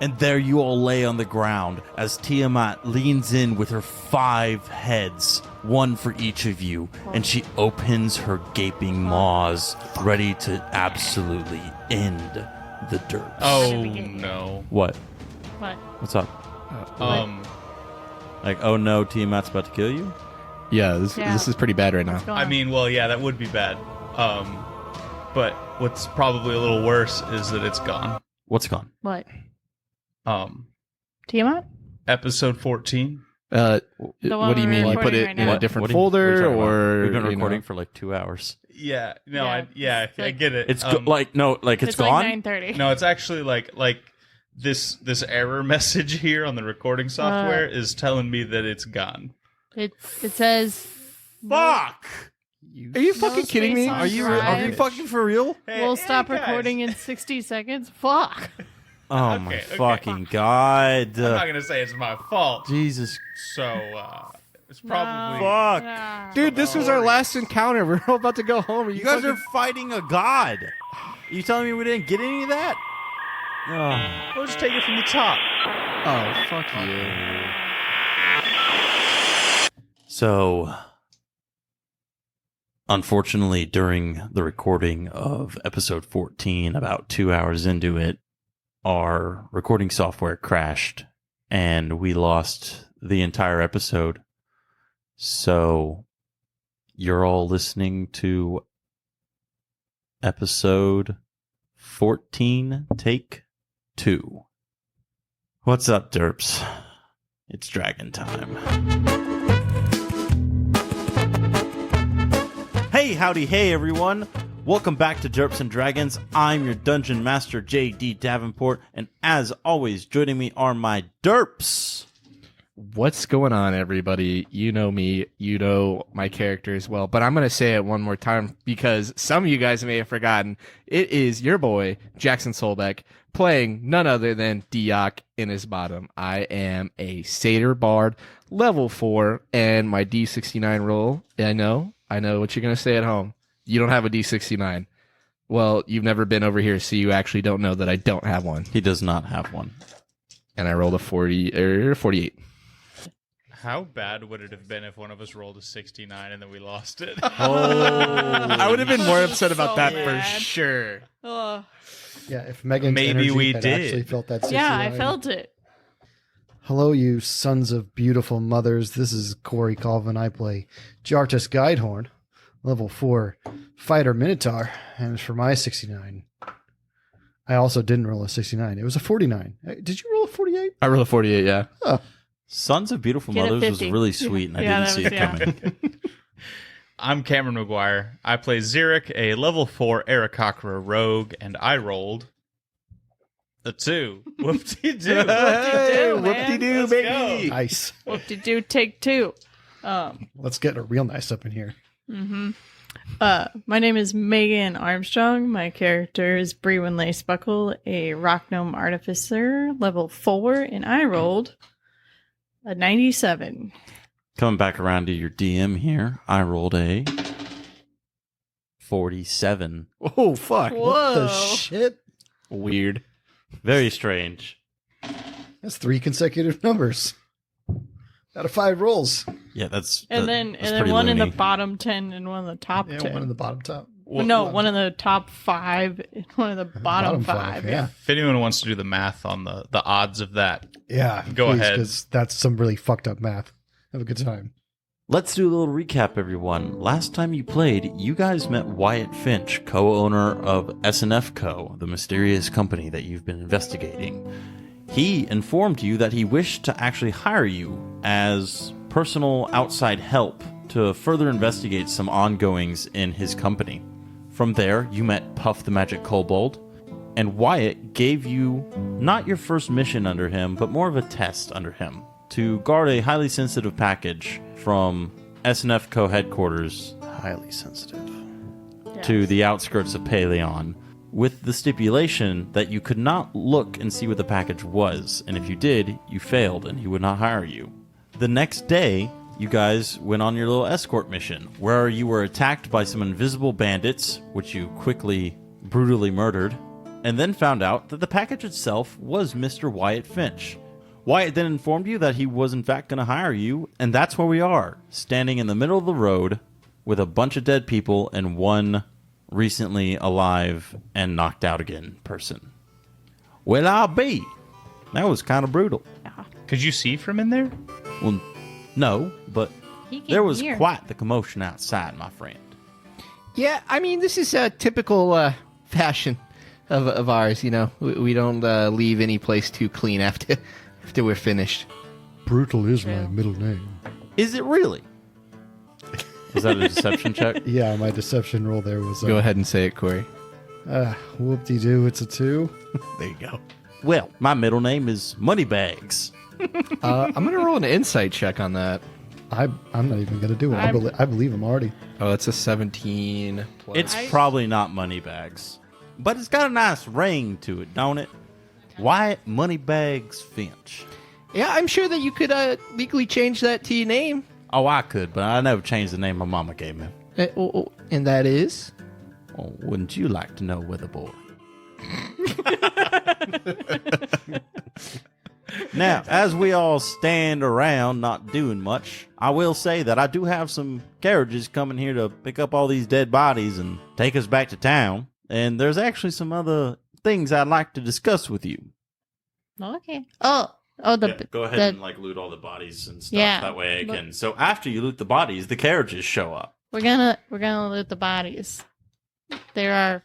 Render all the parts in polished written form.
And there you all lay on the ground as Tiamat leans in with her 5 heads, one for each of you, and she opens her gaping maws, ready to absolutely end the Derps. Oh, no. What? What? What's up? Like, oh no, Tiamat's about to kill you? Yeah, this is pretty bad right now. I mean, well, yeah, that would be bad. But what's probably a little worse is that it's gone. What's gone? What? Tiamat? Episode 14. The What one do you we're mean? You put recording it right in now. a different What are you folder, talking about? or We've been you know? recording for like 2 hours. Yeah, no, Yeah, I get it. It's it's like it's gone. Like 9:30. No, it's actually like this error message here on the recording software is telling me that it's gone. It says. Fuck! Are you fucking space kidding me? on Are you drive. fucking for real? We'll stop guys. recording in 60 seconds. Fuck. Oh my Okay. fucking god! I'm not gonna say it's my fault. Jesus So it's probably fuck! Nah. Dude, this was our last encounter. We're all about to go home. Are You guys are fighting a god. You telling me we didn't get any of that? Oh. We'll just take it from the top. Oh, fuck you. So, unfortunately, during the recording of episode 14, about 2 hours into it, our recording software crashed and we lost the entire episode. So, you're all listening to episode 14, take 2. What's up, Derps? It's dragon time. Hey, howdy, hey, everyone. Welcome back to Derps and Dragons. I'm your Dungeon Master, J.D. Davenport, and as always, joining me are my Derps. What's going on, everybody? You know me. You know my character as well. But I'm going to say it one more time because some of you guys may have forgotten. It is your boy, Jackson Solbeck, playing none other than Diok in his bottom. I am a Satyr Bard, level 4, and my D69 roll. I know what you're going to say at home. You don't have a D69. Well, you've never been over here, so you actually don't know that I don't have one. He does not have one. And I rolled a 48. How bad would it have been if one of us rolled a 69 and then we lost it? I would have been more upset about So that mad. for sure. Ugh. Yeah, if Megan's Maybe energy we had did. actually felt that 69. Yeah, I felt it. Hello, you sons of beautiful mothers. This is Corey Colvin. I play Jartus Guidehorn, level 4 fighter Minotaur, and it's for my 69. I also didn't roll a 69. It was a 49. Did you roll a 48? I rolled a 48, yeah. Oh, Sons of Beautiful Get a Mothers was 50. really sweet, and I Yeah, didn't see it that was- coming. I'm Cameron McGuire. I play Xeric, a level 4 Aarakocra rogue, and I rolled a 2. Whoop-de-doo. Whoop-de-doo, man. Whoop-de-doo, Let's baby. go. nice. Whoop-de-doo, take 2. Let's get a real nice up in here. My name is Megan Armstrong. My character is Bree Winley Spuckle, a rock gnome artificer, level 4, and I rolled a 97. Coming back around to your DM here, I rolled a 47. Oh, fuck. Whoa. What the shit? Weird. Very strange. That's 3 consecutive numbers out of 5 rolls. Yeah, that's And that- then that's and then pretty one in the loony. bottom 10 and one in the top Yeah, 10. one in the bottom top. No, one in the top 5 and one in the bottom 5. Yeah. If anyone wants to do the math on the odds of that, Yeah. Go ahead. Because that's some really fucked up math. Have a good time. Let's do a little recap, everyone. Last time you played, you guys met Wyatt Finch, co-owner of S&F Co., the mysterious company that you've been investigating. He informed you that he wished to actually hire you as personal outside help to further investigate some ongoings in his company. From there, you met Puff the Magic Kobold, and Wyatt gave you not your first mission under him, but more of a test under him to guard a highly sensitive package from S&F Co. headquarters, highly sensitive, to the outskirts of Paleon, with the stipulation that you could not look and see what the package was, and if you did, you failed and he would not hire you. The next day, you guys went on your little escort mission, where you were attacked by some invisible bandits, which you quickly, brutally murdered, and then found out that the package itself was Mr. Wyatt Finch. Wyatt then informed you that he was in fact going to hire you, and that's where we are, standing in the middle of the road with a bunch of dead people and one recently alive and knocked out again person. Well, I'll be. That was kind of brutal. Could you see from in there? Well, no, but He came there was here. quite the commotion outside, my friend. Yeah, I mean, this is a typical fashion of ours, you know. We don't leave any place too clean after we're finished. Brutal is True. my middle name. Is it really? Is that a deception check? Yeah, my deception roll there was Go ahead and say it, Corey. whoop-de-doo, it's a 2. There you go. Well, my middle name is Moneybags. I'm going to roll an insight check on that. I'm not even going to do it. I believe him already. Oh, it's a 17 plus. It's probably not Moneybags, but it's got a nice ring to it, don't it? Wyatt Moneybags Finch. Yeah, I'm sure that you could legally change that to your name. Oh, I could, but I never changed the name my mama gave me. And that is? Oh, wouldn't you like to know, Wither Boy? Now, as we all stand around not doing much, I will say that I do have some carriages coming here to pick up all these dead bodies and take us back to town. And there's actually some other things I'd like to discuss with you. Okay. Oh, Go ahead and loot all the bodies and stuff. Yeah, That way I but- can. So after you loot the bodies, the carriages show up. we're gonna loot the bodies. There are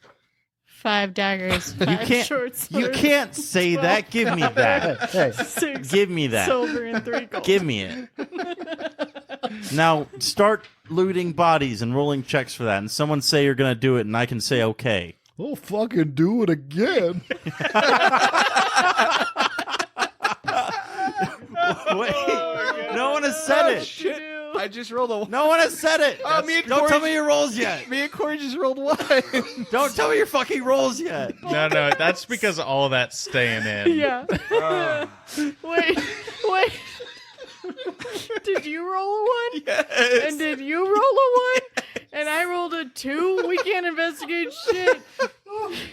5 daggers, 5 short swords. You can't say 12 that. Give me that. Hey, 6 Give me that. silver and 3 gold. Give me it. Now start looting bodies and rolling checks for that. And someone say you're gonna do it, and I can say okay. I'll fucking do it again. Wait, no one has said it. Shit. I just rolled a 1. No one has said it. me and Don't Corey- tell me your rolls yet. Me and Corey just rolled 1. Don't tell me your fucking rolls yet. No, that's because all that's staying in. Yeah. Wait. Did you roll a 1? Yes. And did you roll a 1? And I rolled a 2? We can't investigate shit.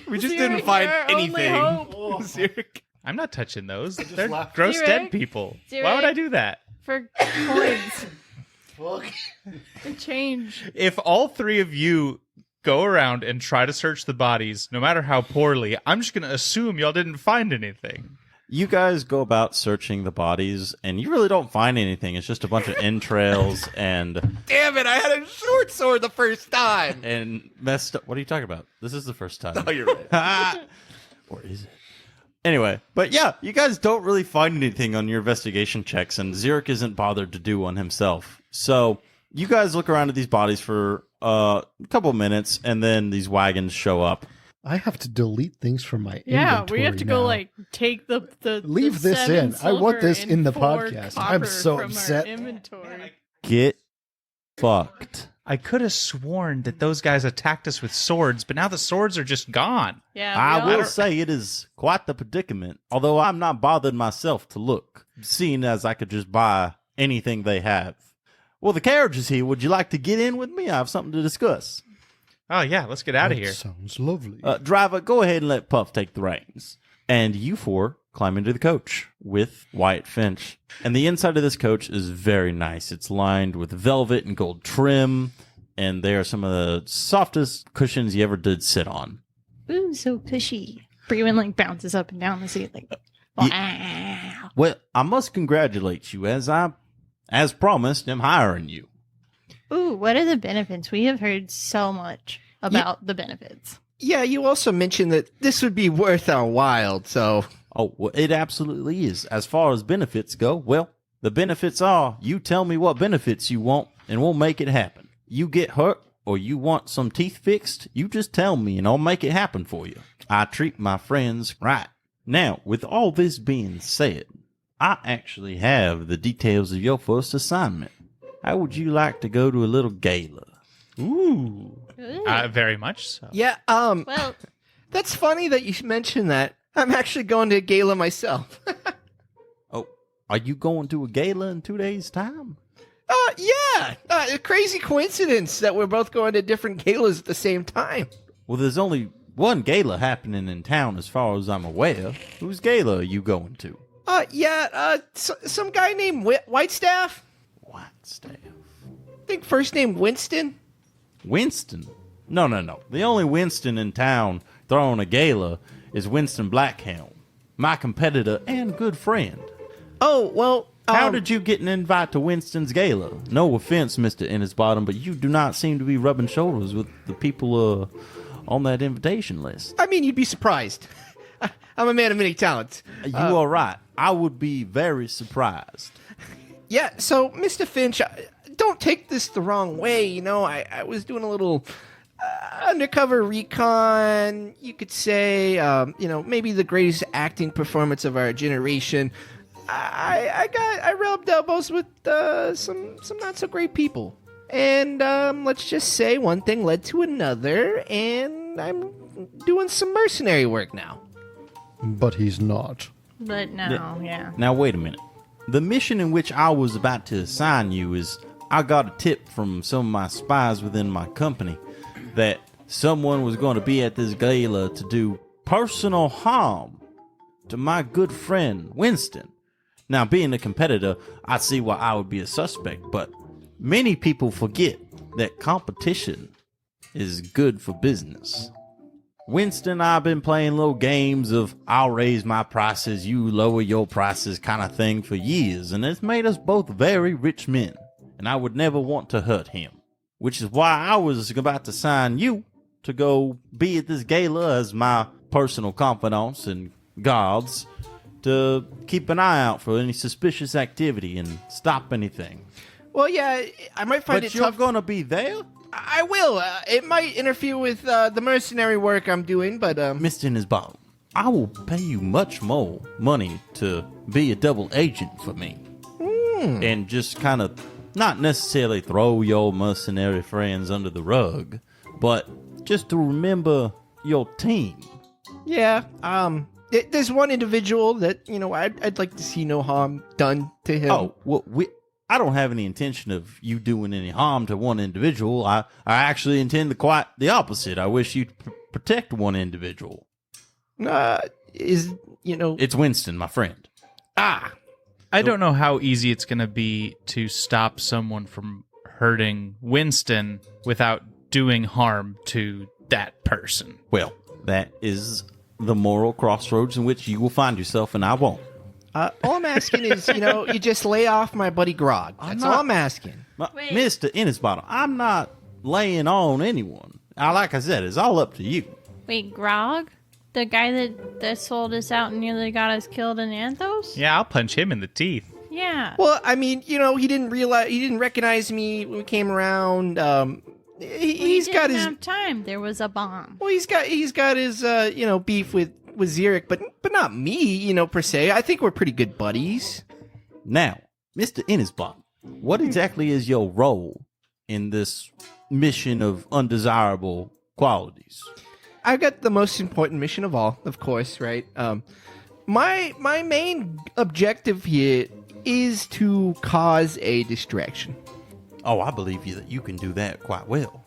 We just Zurich, didn't find your only anything. hope. Zurich. I'm not touching those. They're gross Zurich. dead people. Zurich. Why would I do that? For coins. And change. If all 3 of you go around and try to search the bodies, no matter how poorly, I'm just going to assume y'all didn't find anything. You guys go about searching the bodies, and you really don't find anything. It's just a bunch of entrails and Damn it, I had a short sword the first time. messed up. What are you talking about? This is the first time. Oh, you're right. Or is it? Anyway, but yeah, you guys don't really find anything on your investigation checks, and Zurich isn't bothered to do one himself. So you guys look around at these bodies for a couple of minutes, and then these wagons show up. I have to delete things from my Yeah, inventory we have to now. go take the Leave the this 7 in. I want silver this and in the 4 podcast. I'm copper so from our upset. Inventory. Get fucked. I could have sworn that those guys attacked us with swords, but now the swords are just gone. Yeah, I we all- will say it is quite the predicament, although I'm not bothered myself to look, seeing as I could just buy anything they have. Well, the carriage is here. Would you like to get in with me? I have something to discuss. Oh, yeah, let's get out of That here. sounds lovely. Driver, go ahead and let Puff take the reins. And you 4 climb into the coach with Wyatt Finch. And the inside of this coach is very nice. It's lined with velvet and gold trim, and they are some of the softest cushions you ever did sit on. Ooh, so cushy. Brewin bounces up and down the seat wow. Well, I must congratulate you, as promised, am hiring you. Ooh, what are the benefits? We have heard so much about the benefits. Yeah, you also mentioned that this would be worth our while, so... Oh, well, it absolutely is. As far as benefits go, well, the benefits are you tell me what benefits you want, and we'll make it happen. You get hurt or you want some teeth fixed, you just tell me and I'll make it happen for you. I treat my friends right. Now, with all this being said, I actually have the details of your first assignment. How would you like to go to a little gala? Ooh. Ooh. Very much so. Yeah, Well, that's funny that you mentioned that. I'm actually going to a gala myself. Oh, are you going to a gala in 2 days' time? Yeah. A crazy coincidence that we're both going to different galas at the same time. Well, there's only one gala happening in town as far as I'm aware. Whose gala are you going to? Some guy named Whitestaff. Whitestaff. I think first name Winston. Winston? No. The only Winston in town throwing a gala is Winston Blackhelm, my competitor and good friend. Oh, well... How did you get an invite to Winston's gala? No offense, Mr. Innisbottom, but you do not seem to be rubbing shoulders with the people on that invitation list. I mean, you'd be surprised. I'm a man of many talents. You are right. I would be very surprised. Yeah, so, Mr. Finch, don't take this the wrong way. You know, I was doing a little undercover recon, you could say. Maybe the greatest acting performance of our generation. I rubbed elbows with some not so great people, and let's just say one thing led to another, and I'm doing some mercenary work now. But he's not. But no, yeah. Now, wait a minute. The mission in which I was about to assign you is I got a tip from some of my spies within my company that someone was going to be at this gala to do personal harm to my good friend, Winston. Now, being a competitor, I see why I would be a suspect, but many people forget that competition is good for business. Winston and I have been playing little games of I'll raise my prices, you lower your prices kind of thing for years, and it's made us both very rich men, and I would never want to hurt him, which is why I was about to sign you to go be at this gala as my personal confidants and guards, to keep an eye out for any suspicious activity and stop anything. Well, yeah, I might find But it you're tough. going to be there? I will. It might interfere with the mercenary work I'm doing, but... Mr. Innisbottom, I will pay you much more money to be a double agent for me. And just kind of not necessarily throw your mercenary friends under the rug, but just to remember your team. Yeah, there's one individual that, I'd like to see no harm done to him. Oh, well, I don't have any intention of you doing any harm to one individual. I actually intend quite the opposite. I wish you'd protect one individual. It's Winston, my friend. I don't know how easy it's going to be to stop someone from hurting Winston without doing harm to that person. Well, that is the moral crossroads in which you will find yourself, and I won't. All I'm asking is, you just lay off my buddy Grog. That's all I'm asking. Wait. Mr. Innisbottom, I'm not laying on anyone. Like I said, it's all up to you. Wait, Grog? The guy that sold us out and nearly got us killed in Anthos? Yeah, I'll punch him in the teeth. Yeah. Well, I mean, he didn't recognize me when we came around. He's got his have time. There was a bomb. Well, he's got his beef with Xeric, but not me, per se. I think we're pretty good buddies. Now, Mr. Innisbottom, what exactly is your role in this mission of undesirable qualities? I've got the most important mission of all, of course, right? My main objective here is to cause a distraction. Oh, I believe you that you can do that quite well.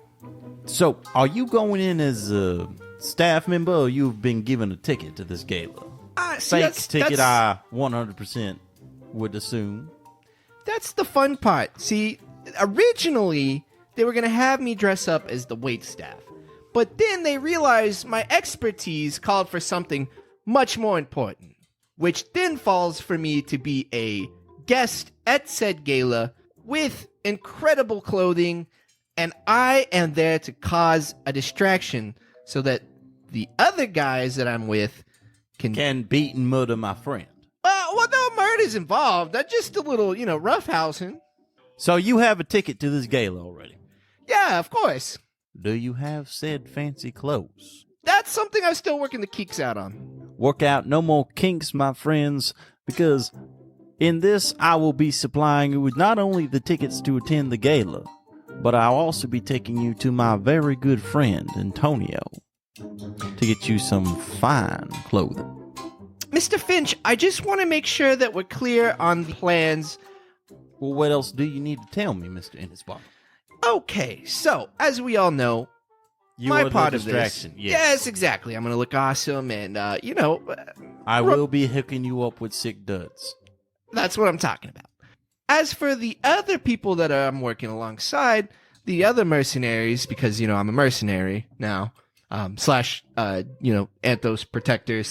So, are you going in as a staff member, or you've been given a ticket to this gala? Fake ticket, I 100% would assume. That's the fun part. See, originally, they were going to have me dress up as the waitstaff. But then they realized my expertise called for something much more important, which then falls for me to be a guest at said gala with incredible clothing, and I am there to cause a distraction so that the other guys that I'm with can beat and murder my friend. Well, no murder's involved. That's just a little, roughhousing. So you have a ticket to this gala already? Yeah, of course. Do you have said fancy clothes? That's something I'm still working the kinks out on. Work out no more kinks, my friends, because in this I will be supplying you with not only the tickets to attend the gala, but I'll also be taking you to my very good friend, Antonio, to get you some fine clothing. Mr. Finch, I just want to make sure that we're clear on the plans. Well, what else do you need to tell me, Mr. Innisbottom? Okay, so, as we all know, You my are the part of this. distraction, yes. Yes, exactly. I'm going to look awesome, and I will be hooking you up with sick duds. that's what I'm talking about. As for the other people that I'm working alongside, the other mercenaries, because I'm a mercenary now, slash Anthos protector.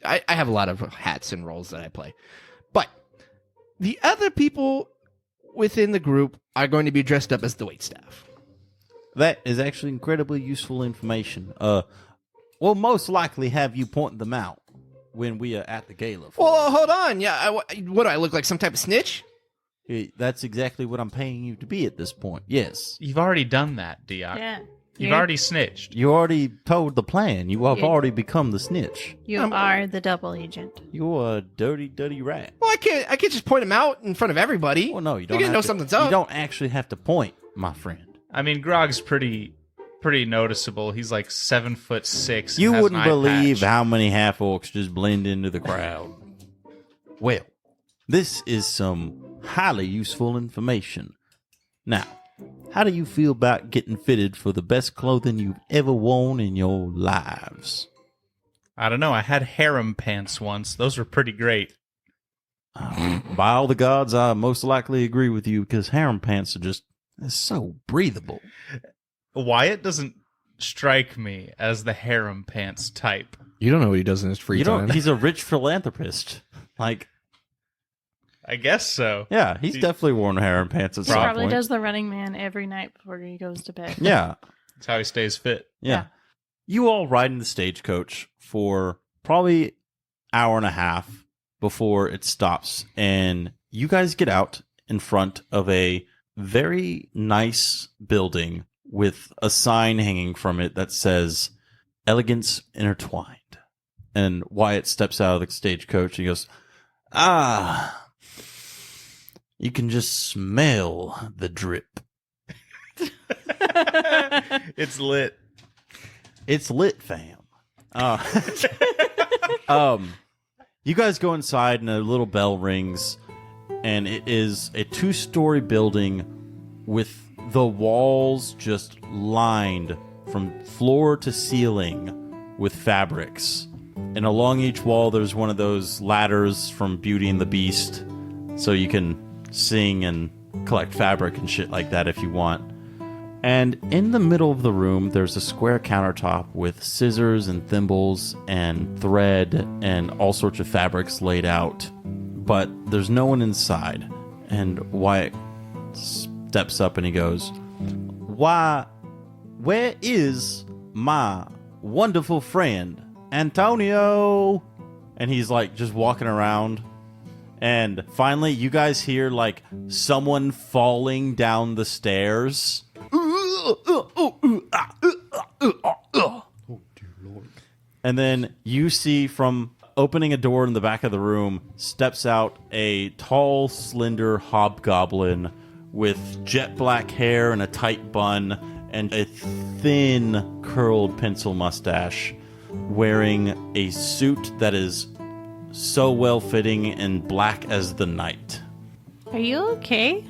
I have a lot of hats and roles that I play, but the other people within the group are going to be dressed up as the waitstaff. That is actually incredibly useful information. We'll most likely have you point them out when we are at the gala. Well, hold on. Yeah, what do I look like? Some type of snitch? That's exactly what I'm paying you to be at this point. Yes. You've already done that, Diak. Yeah. You've You- already snitched. You already told the plan. You have Yeah. already become the snitch. You are the double agent. You're a dirty, dirty rat. Well, I can't just point him out in front of everybody. Well, no, you They're don't. gonna know have to- something's up. You don't actually have to point, my friend. I mean, Grog's pretty noticeable. He's like 7'6". You and has wouldn't an eye believe patch. how many half orcs just blend into the crowd. Well, this is some highly useful information. Now, how do you feel about getting fitted for the best clothing you've ever worn in your lives? I don't know. I had harem pants once. Those were pretty great. By all the gods, I most likely agree with you because harem pants are just so breathable. Wyatt doesn't strike me as the harem pants type. You don't know what he does in his free You time. don't. He's a rich philanthropist. Like, I guess so. yeah, he's definitely worn harem pants at He some probably point. does the Running Man every night before he goes to bed. Yeah. That's how he stays fit. Yeah. You all ride in the stagecoach for probably hour and a half before it stops, and you guys get out in front of a very nice building with a sign hanging from it that says "Elegance Intertwined." And Wyatt steps out of the stagecoach and he goes, "Ah, you can just smell the drip." It's lit. It's lit, fam. You guys go inside and a little bell rings, and it is a 2-story building with the walls just lined from floor to ceiling with fabrics. And along each wall, there's one of those ladders from Beauty and the Beast, so you can sing and collect fabric and shit like that if you want. And in the middle of the room, there's a square countertop with scissors and thimbles and thread and all sorts of fabrics laid out. But there's no one inside. And Wyatt steps up and he goes, "Why, where is my wonderful friend, Antonio?" And he's like just walking around. And finally, you guys hear like someone falling down the stairs. And then you see from opening a door in the back of the room steps out a tall, slender hobgoblin with jet black hair and a tight bun and a thin, curled pencil mustache, wearing a suit that is so well-fitting and black as the night. Are you okay?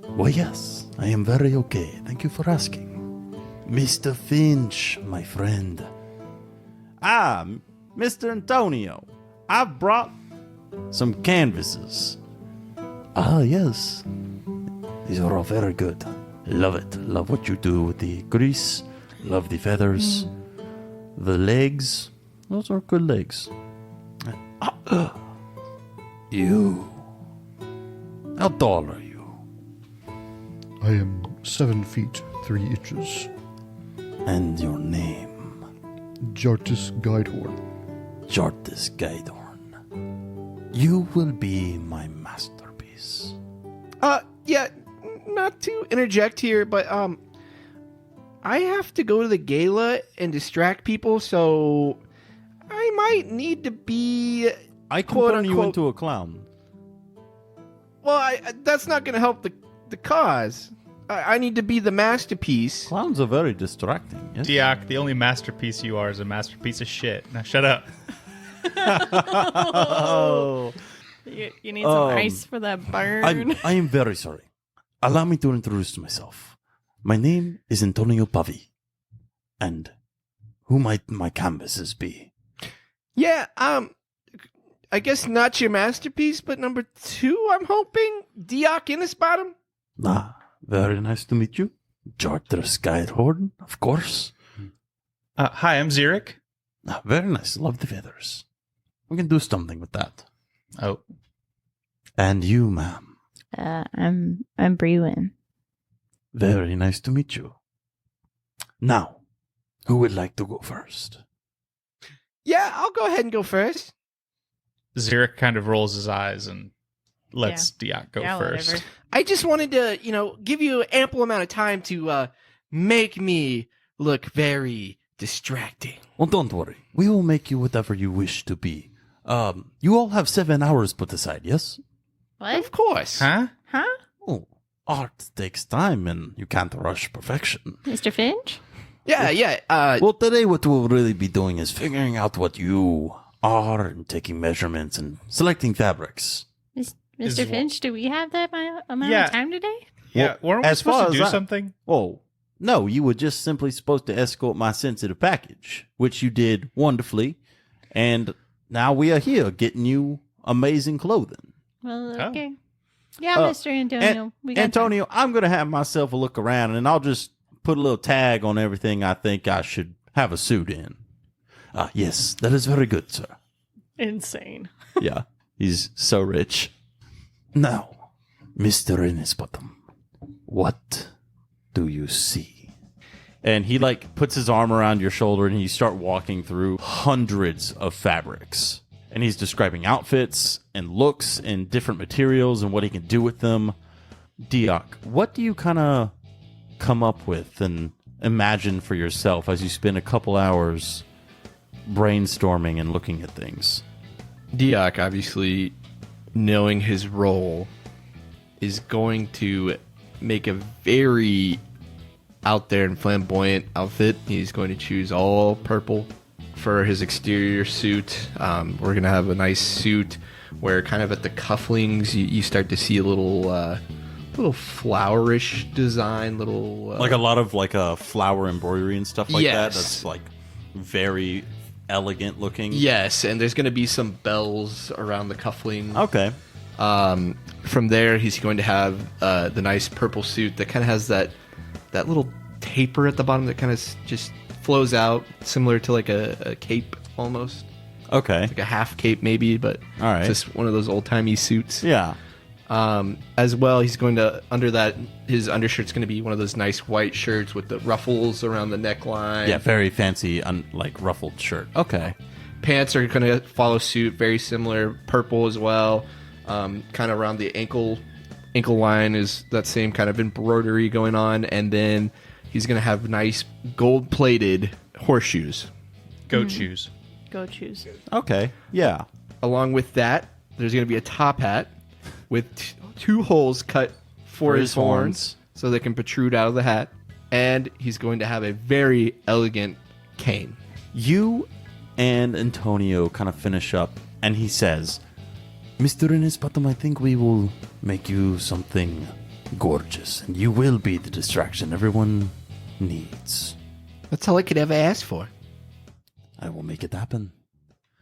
Well, yes, I am very okay. Thank you for asking. Mr. Finch, my friend. Ah, Mr. Antonio, I've brought some canvases. Ah, yes. These are all very good. Love it. Love what you do with the grease. Love the feathers. The legs. Those are good legs. You. How tall are you? I am 7 feet 3 inches. And your name? Jartis Guidehorn. Jartis Gaidorn. You will be my masterpiece. Yeah, not to interject here, but I have to go to the gala and distract people, so I might need to be I can quote turn you unquote- into a clown. well. That's not going to help the cause. I need to be the masterpiece. Clowns are very distracting. Yes? Diak, the only masterpiece you are is a masterpiece of shit. Now shut up. Oh, You need some ice for that burn. I am very sorry. Allow me to introduce myself. My name is Antonio Pavi. And who might my canvases be? Yeah, I guess not your masterpiece, but number 2, I'm hoping. Diok Innisbottom? Ah, very nice to meet you. Jarters Guidehorn, of course. Hi, I'm Xeric. Ah, very nice. Love the feathers. We can do something with that. Oh, And you, ma'am. I'm Brewin. Very nice to meet you. Now, who would like to go first? Yeah, I'll go ahead and go first. Xeric kind of rolls his eyes and lets Diok go first. Whatever. I just wanted to, give you an ample amount of time to make me look very distracting. Well, don't worry. We will make you whatever you wish to be. You all have 7 hours put aside, yes? What? Of course. Huh? Huh? Oh, art takes time and you can't rush perfection. Mr. Finch? Yeah. Well, today what we'll really be doing is figuring out what you are and taking measurements and selecting fabrics. Mr. Finch, do we have that amount Yeah. of time today? Yeah, Well, weren't we as far supposed to as do I- something? Oh, no, you were just simply supposed to escort my sensitive package, which you did wonderfully. And now we are here getting you amazing clothing. Well, Oh. okay. Yeah, Uh, Mr. Antonio. we got Antonio, I'm going to have myself a look around and I'll just put a little tag on everything I think I should have a suit in. Yes, that is very good, sir. time. Insane. Yeah, he's so rich. Now, Mr. Innisbottom, what do you see? And he puts his arm around your shoulder and you start walking through hundreds of fabrics. And he's describing outfits and looks and different materials and what he can do with them. Diok, what do you kind of come up with and imagine for yourself as you spend a couple hours brainstorming and looking at things? Diok, obviously, knowing his role, is going to make a very out there and flamboyant outfit. He's going to choose all purple for his exterior suit. We're going to have a nice suit where kind of at the cufflinks you start to see a little flowerish design, Like a lot of flower embroidery and stuff like that. Yes. That's very elegant looking. Yes, and there's going to be some bells around the cuffling. Okay. From there, he's going to have the nice purple suit that kind of has that little taper at the bottom that kind of just flows out, similar to like a cape almost, Okay. like a half cape maybe, but All right. just one of those old timey suits. Yeah. As well, he's going to under that his undershirt's going to be one of those nice white shirts with the ruffles around the neckline. Yeah, very fancy, ruffled shirt. Okay. Pants are going to follow suit, very similar, purple as well. Kind of around the ankle line is that same kind of embroidery going on, and then he's going to have nice gold-plated horseshoes. Goat shoes. Go choose. Okay. Yeah. Along with that, there's going to be a top hat with two holes cut for his horns so they can protrude out of the hat, and he's going to have a very elegant cane. You and Antonio kind of finish up, and he says, Mr. Innisbottom, I think we will make you something gorgeous, and you will be the distraction everyone needs. That's all I could ever ask for. I will make it happen.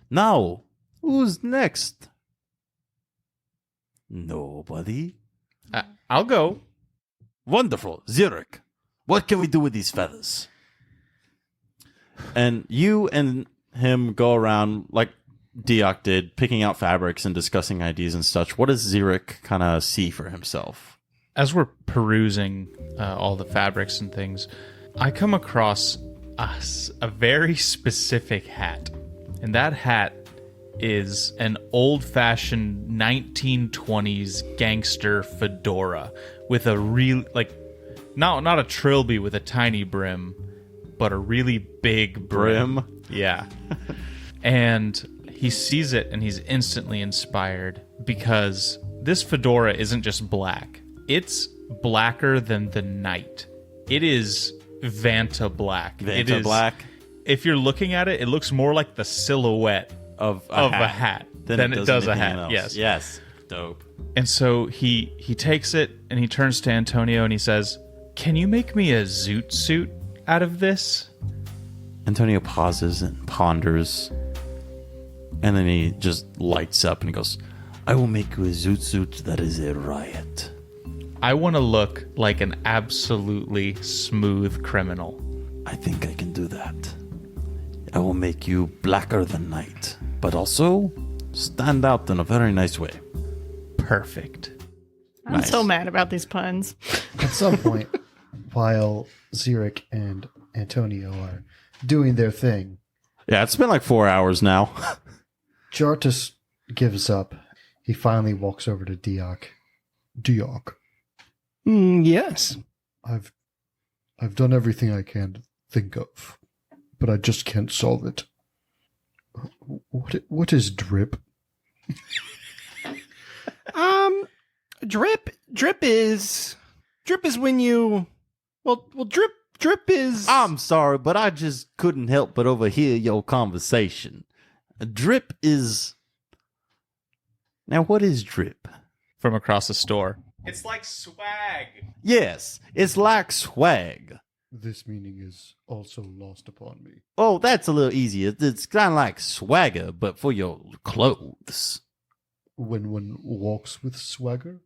Now, who's next? Nobody? I'll go. Wonderful. Xeric, what can we do with these feathers? And you and him go around like Diok did, picking out fabrics and discussing ideas and such. What does Xeric kind of see for himself? As we're perusing all the fabrics and things, I come across a very specific hat. And that hat is an old-fashioned 1920s gangster fedora with a real, not a trilby with a tiny brim, but a really big brim. Yeah. And he sees it and he's instantly inspired because this fedora isn't just black. It's blacker than the night. It is Vanta black. It is black If you're looking at it, it looks more like the silhouette of a hat than it does a hat. else. Yes. Yes. Dope. And so he takes it and he turns to Antonio and he says, "Can you make me a zoot suit out of this?" Antonio pauses and ponders. And then he just lights up and he goes, I will make you a zoot suit that is a riot. I want to look like an absolutely smooth criminal. I think I can do that. I will make you blacker than night, but also stand out in a very nice way. Perfect. I'm Nice. so mad about these puns. At some point, while Xeric and Antonio are doing their thing, Yeah, it's been like 4 hours now. Jartus gives up. He finally walks over to Diok. Diok, Yes. I've done everything I can think of, but I just can't solve it. What is drip? Drip is when you well drip is I'm sorry, but I just couldn't help but overhear your conversation. Drip is... Now, what is drip? From across the store. It's like swag. Yes, it's like swag. This meaning is also lost upon me. Oh, that's a little easier. It's kind of like swagger, but for your clothes. When one walks with swagger?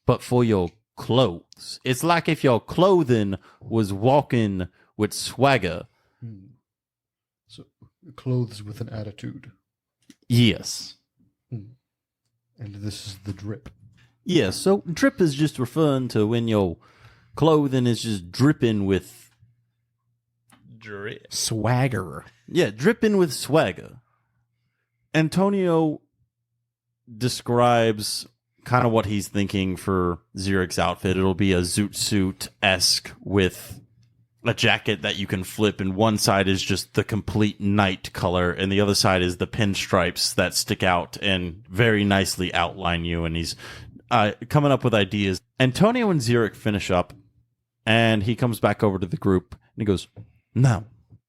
But for your clothes. It's like if your clothing was walking with swagger. So, clothes with an attitude. Yes. And this is the drip. Yes, so drip is just referring to when your clothing is just dripping with... Drip. swagger. Yeah, dripping with swagger. Antonio describes kind of what he's thinking for Xeric's outfit. It'll be a zoot suit-esque with a jacket that you can flip, and one side is just the complete night color, and the other side is the pinstripes that stick out and very nicely outline you, and he's coming up with ideas. Antonio and Xeric finish up, and he comes back over to the group, and he goes, Now,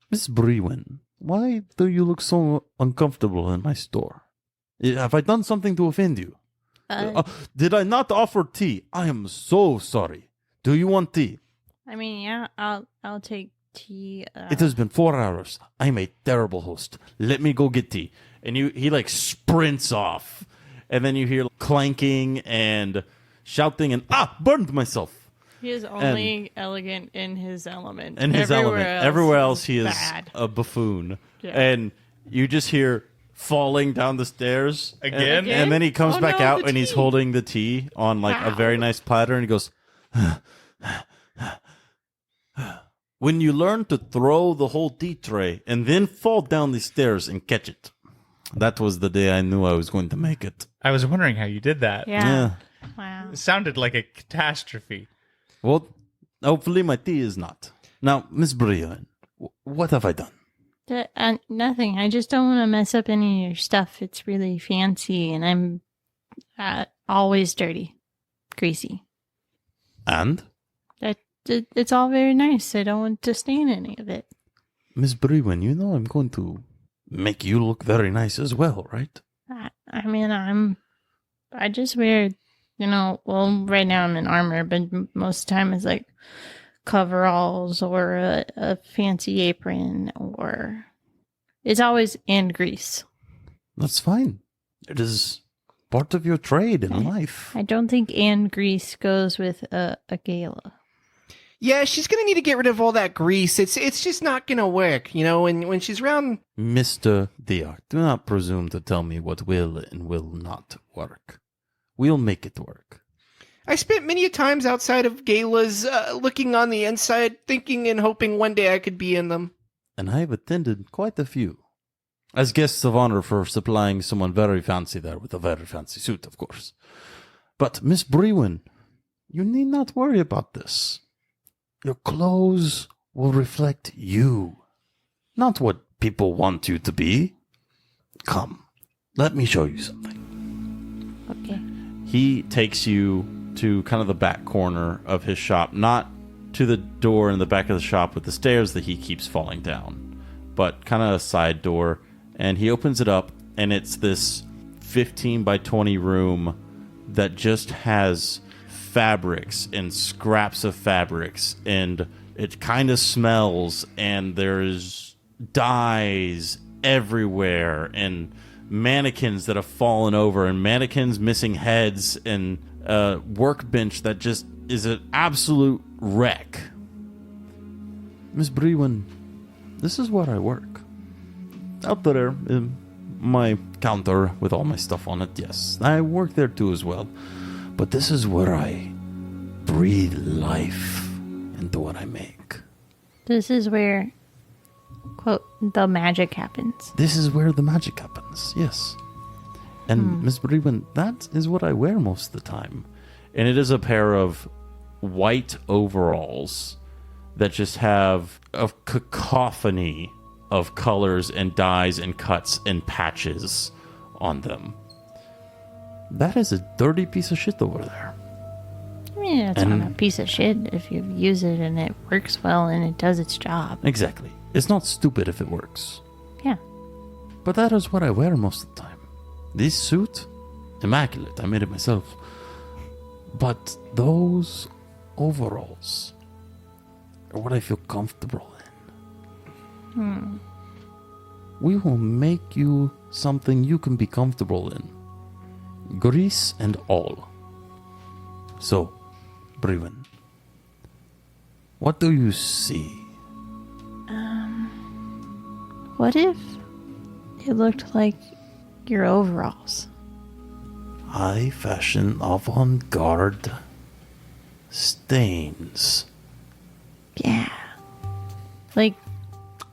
Miss Brewin, why do you look so uncomfortable in my store? Have I done something to offend you? Did I not offer tea? I am so sorry. Do you want tea? I mean, yeah, I'll take tea. It has been 4 hours. I'm a terrible host. Let me go get tea. And he like sprints off. And then you hear clanking and shouting and burned myself. He is only elegant in his element. In his element. Everywhere else he is bad. a buffoon. Yeah. And you just hear falling down the stairs. Again? And then he comes Oh, back no, out the and he's tea. holding the tea on like a Wow. very nice platter and he goes, When you learn to throw the whole tea tray and then fall down the stairs and catch it. That was the day I knew I was going to make it. I was wondering how you did that. Yeah. Wow. It sounded like a catastrophe. Well, hopefully my tea is not. Now, Miss Brian, what have I done? Nothing. I just don't want to mess up any of your stuff. It's really fancy, and I'm always dirty, greasy. And? It's all very nice. I don't want to stain any of it. Miss Brian, you know I'm going to make you look very nice as well, right? I mean, I just wear, well, right now I'm in armor, but most of the time it's like coveralls or a fancy apron, or it's always and grease. That's fine. It is part of your trade in life. I don't think and grease goes with a gala. Yeah, she's gonna need to get rid of all that grease. It's just not gonna work, when she's around. Mr. Diak, do not presume to tell me what will and will not work. We'll make it work. I spent many a times outside of galas, looking on the inside, thinking and hoping one day I could be in them. And I have attended quite a few. As guests of honor for supplying someone very fancy there with a very fancy suit, of course. But, Miss Brewin, you need not worry about this. Your clothes will reflect you, not what people want you to be. Come, let me show you something. Okay. He takes you to kind of the back corner of his shop, not to the door in the back of the shop with the stairs that he keeps falling down, but kind of a side door, and he opens it up, and it's this 15 by 20 room that just has fabrics and scraps of fabrics, and it kind of smells, and there's dyes everywhere and mannequins that have fallen over and mannequins missing heads and a workbench that just is an absolute wreck. Miss Brewen, this is where I work. Out there in my counter with all my stuff on it, yes. I work there too as well. But this is where I breathe life into what I make. This is where, quote, the magic happens. This is where the magic happens, yes. And Miss Brewen, that is what I wear most of the time. And it is a pair of white overalls that just have a cacophony of colors and dyes and cuts and patches on them. That is a dirty piece of shit over there. I mean, it's not a piece of shit if you use it and it works well and it does its job. Exactly. It's not stupid if it works. Yeah. But that is what I wear most of the time. This suit, immaculate. I made it myself. But those overalls are what I feel comfortable in. We will make you something you can be comfortable in. Grease and all. So, Brewen, what do you see? What if it looked like your overalls? High fashion avant-garde stains. Yeah. Like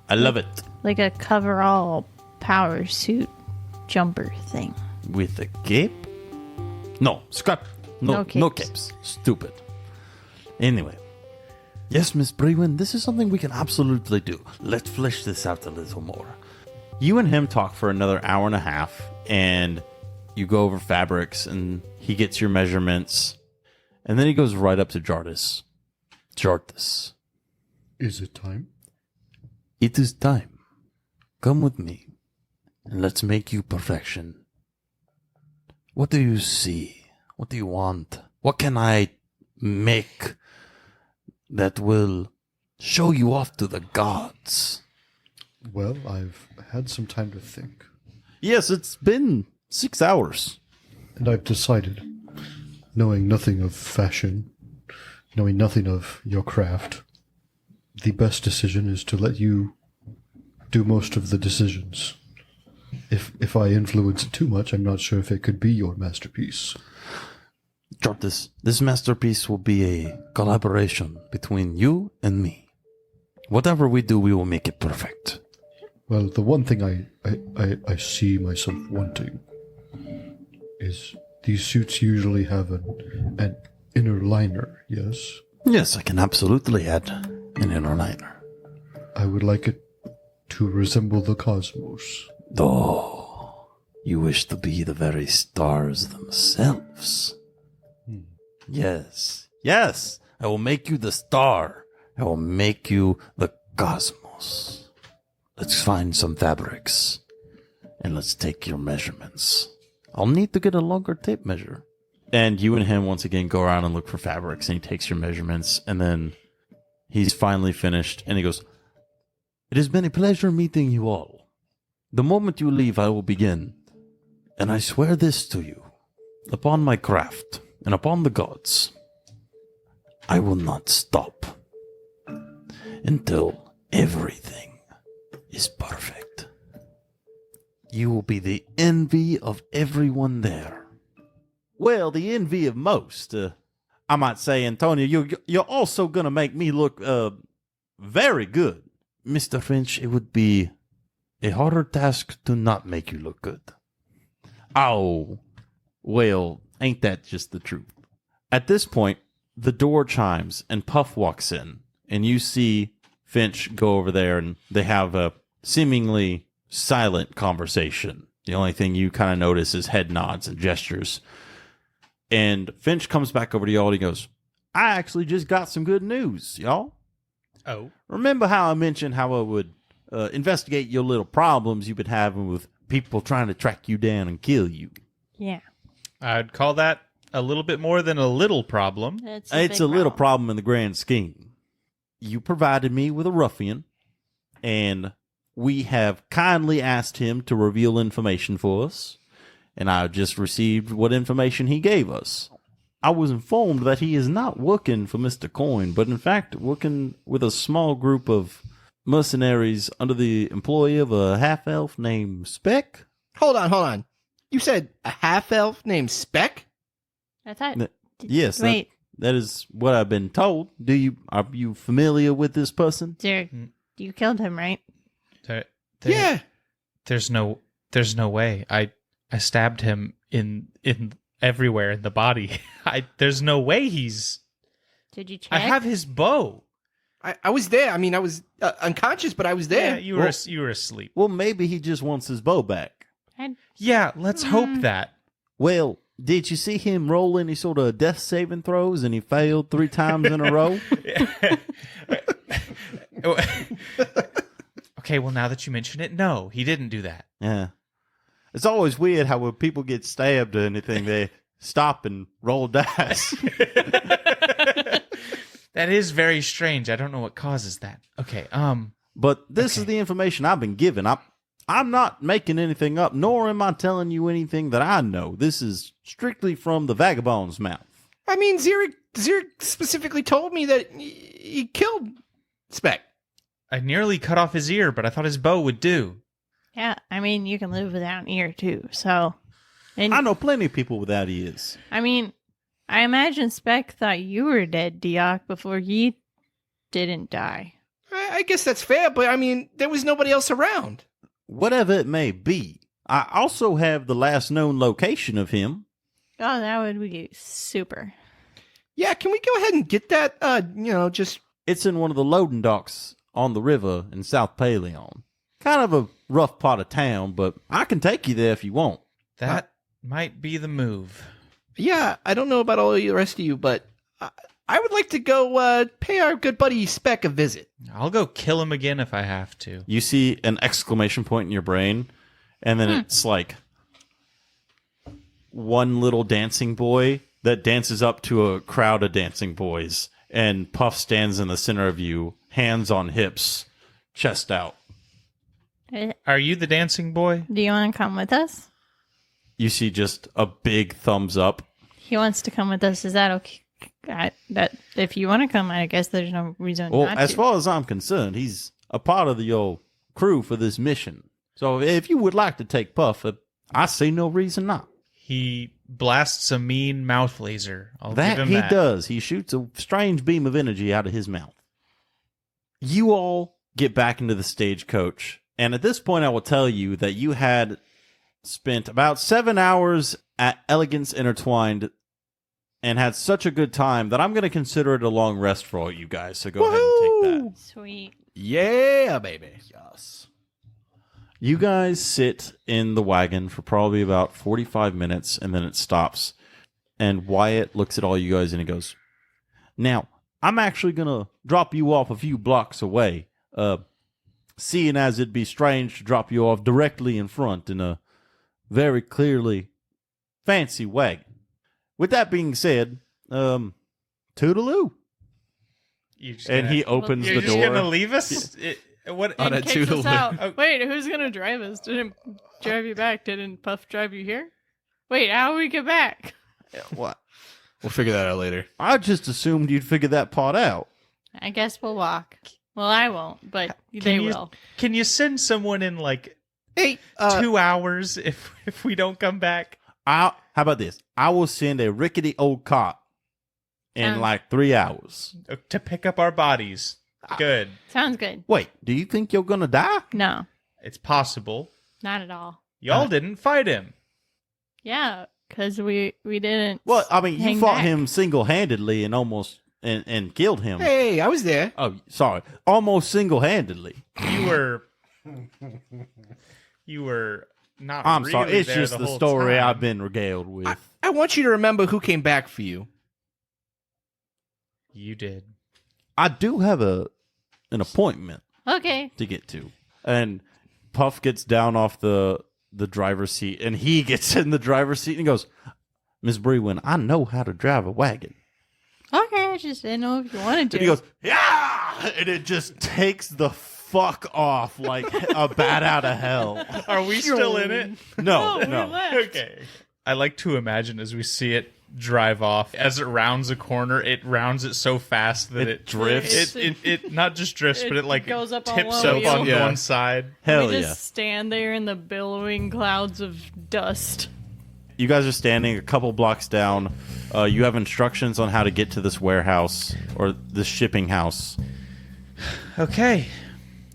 I love it. like a coverall power suit jumper thing. With a cape? No, scrap. No No capes. Stupid. Anyway. Yes, Miss Brewen, this is something we can absolutely do. Let's flesh this out a little more. You and him talk for another hour and a half, and you go over fabrics, and he gets your measurements, and then he goes right up to Jartis. Jartis, Is it time? it is time. Come with me, and let's make you perfection. What do you see? What do you want? What can I make that will show you off to the gods? Well, I've had some time to think, Yes, it's been 6 hours. and I've decided, knowing nothing of fashion, knowing nothing of your craft, the best decision is to let you do most of the decisions. If I influence it too much, I'm not sure if it could be your masterpiece. Jartis, this masterpiece will be a collaboration between you and me. Whatever we do, we will make it perfect. Well, the one thing I see myself wanting is these suits usually have an inner liner, yes? Yes, I can absolutely add an inner liner. I would like it to resemble the cosmos. Oh, you wish to be the very stars themselves. Yes, yes, I will make you the star. I will make you the cosmos. Let's find some fabrics, and let's take your measurements. I'll need to get a longer tape measure. And you and him once again go around and look for fabrics, and he takes your measurements, and then he's finally finished, and he goes, "It has been a pleasure meeting you all. The moment you leave, I will begin. And I swear this to you, upon my craft, and upon the gods, I will not stop until everything is perfect. You will be the envy of everyone there." Well, the envy of most. I might say, Antonio, you're also going to make me look very good. Mr. Finch, it would be a harder task to not make you look good. Oh, well, ain't that just the truth? At this point, the door chimes and Puff walks in, and you see Finch go over there, and they have a seemingly silent conversation. The only thing you kind of notice is head nods and gestures. And Finch comes back over to y'all and he goes, "I actually just got some good news, y'all. Oh. Remember how I mentioned how I would investigate your little problems you've been having with people trying to track you down and kill you? Yeah. I'd call that a little bit more than a little problem. It's It's a little problem in the grand scheme. You provided me with a ruffian, and we have kindly asked him to reveal information for us, and I just received what information he gave us. I was informed that he is not working for Mr. Coin, but in fact working with a small group of mercenaries under the employ of a half-elf named Speck. Hold on. You said a half-elf named Speck? I thought. Yes, Wait. that is what I've been told. Are you familiar with this person? Derek, you killed him, right? Yeah. There's no way. I stabbed him in everywhere in the body. There's no way he's. Did you check? I have his bow. I was there. I mean, I was unconscious, but I was there. Yeah, you were asleep. Well, maybe he just wants his bow back. Yeah, let's hope that. Well, did you see him roll any sort of death saving throws and he failed 3 times in a row? Okay, well, now that you mention it, no, he didn't do that. Yeah. It's always weird how when people get stabbed or anything, they stop and roll dice. That is very strange. I don't know what causes that. Okay, But this is the information I've been given. I'm not making anything up, nor am I telling you anything that I know. This is strictly from the vagabond's mouth. I mean, Zurich specifically told me that he killed Speck. I nearly cut off his ear, but I thought his bow would do. Yeah, I mean, you can live without an ear, too, so... And, I know plenty of people without ears. I mean, I imagine Speck thought you were dead, Dioc, before he didn't die. I guess that's fair, but I mean, there was nobody else around. Whatever it may be, I also have the last known location of him. Oh, that would be super. Yeah, can we go ahead and get that? Just... It's in one of the loading docks on the river in South Paleon. Kind of a rough part of town, but I can take you there if you want. That might be the move. Yeah, I don't know about all the rest of you, but I would like to go pay our good buddy Speck a visit. I'll go kill him again if I have to. You see an exclamation point in your brain, and then it's like one little dancing boy that dances up to a crowd of dancing boys, and Puff stands in the center of you, hands on hips, chest out. Are you the dancing boy? Do you want to come with us? You see just a big thumbs up. He wants to come with us. Is that okay? That if you want to come, I guess there's no reason Well, not as to. far as I'm concerned, he's a part of your crew for this mission. So if you would like to take Puff, I see no reason not. He blasts a mean mouth laser. I'll That give him he that. does. He shoots a strange beam of energy out of his mouth. You all get back into the stagecoach, and at this point I will tell you that you had spent about 7 hours at Elegance Intertwined and had such a good time that I'm going to consider it a long rest for all you guys, so go ahead and take that. Sweet. Yeah, baby. Yes. You guys sit in the wagon for probably about 45 minutes, and then it stops. And Wyatt looks at all you guys and he goes, "Now, I'm actually going to drop you off a few blocks away, seeing as it'd be strange to drop you off directly in front in a very clearly fancy wagon. With that being said, toodaloo." And he opens You're the just door. going to leave us? What? On a Kicks us toodaloo. out. Wait, who's gonna drive us? Didn't drive you back? Didn't Puff drive you here? Wait, how do we get back? What? We'll figure that out later. I just assumed you'd figure that part out. I guess we'll walk. Well, I won't, but they will. Can you send someone in like Hey, 2 hours if we don't come back? How about this? I will send a rickety old cart in like 3 hours. To pick up our bodies. Good. Sounds good. Wait, do you think you're gonna die? No, It's possible. not at all. Y'all didn't fight him. Yeah, because we didn't. Well, I mean, you hang fought back. him single-handedly and almost and killed him. hey, I was there. Oh, sorry, almost single-handedly. You were not I'm really sorry. It's there just the the whole story time. I've been regaled with. I want you to remember who came back for you. You did. I do have an appointment Okay. to get to, and Puff gets down off the driver's seat, and he gets in the driver's seat and he goes, "Miss Brewin, I know how to drive a wagon." Okay, I just didn't know if you wanted to. And he goes, "Yeah!" And it just takes the fuck off like a bat out of hell. Are we still in it? No, we no. left. Okay. I like to imagine as we see it drive off, as it rounds a corner, it rounds it so fast that it drifts. It not just drifts, but it like goes up all tips over up on you. one side. Hell We yeah. just stand there in the billowing clouds of dust. You guys are standing a couple blocks down. You have instructions on how to get to this warehouse or this shipping house. Okay.